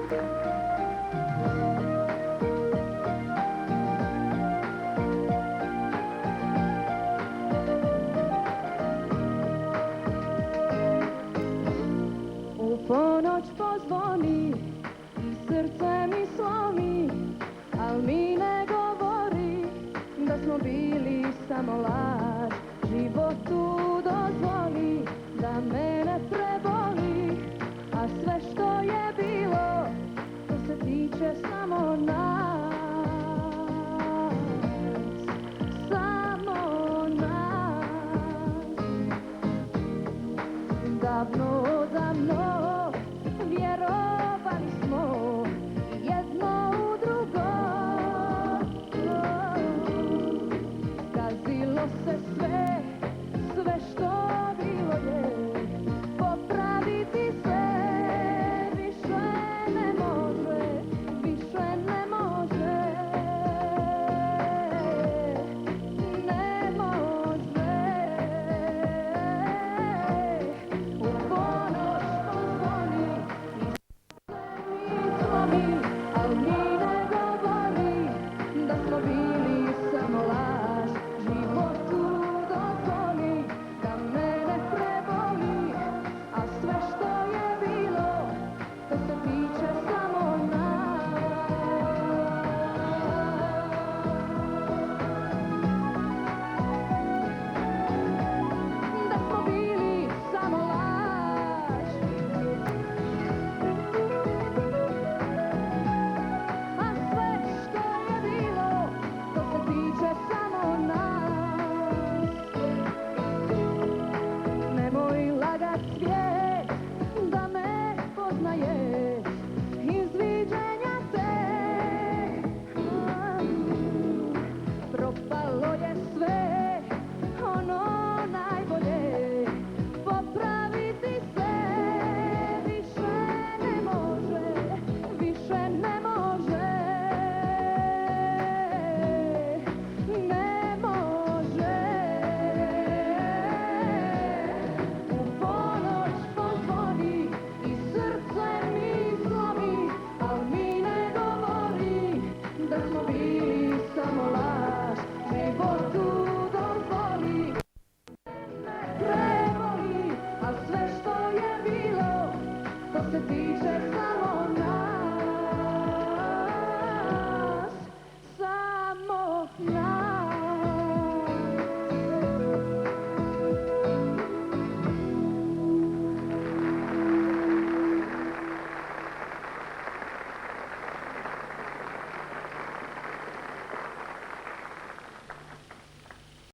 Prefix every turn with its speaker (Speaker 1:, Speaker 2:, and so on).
Speaker 1: U ponoć pozvoni i srce mi slomi, al mi ne govori da smo bili samo laž. Životu dozvoli da mene preboli, a sve što je bilo, to se tiče samo nas. Samo nas. Davno, davno vjerovali smo jedno u drugo. Zgazilo se sve, sve što bilo je. Popraviti se više ne može, više ne može. Ne može. U ponoć pozvoni i slomi, al mi ne govori da smo bili samo laž. Životu dozvoli da mene preboli, a sve što je bilo, to se tiče samo nas. Da smo bili samo laž. A sve što je bilo, to se tiče samo nas. Nemoj lagat svijet da me poznaje iz viđenja te. Propalo je sve, ono najbolje. Popraviti se više ne može, više ne može. Ne može. U ponoć pozvoni i srce mi slomi, al mi ne govori da smo bili samo laž. Životu dozvoli ne preboli, a sve što je bilo, to se tiče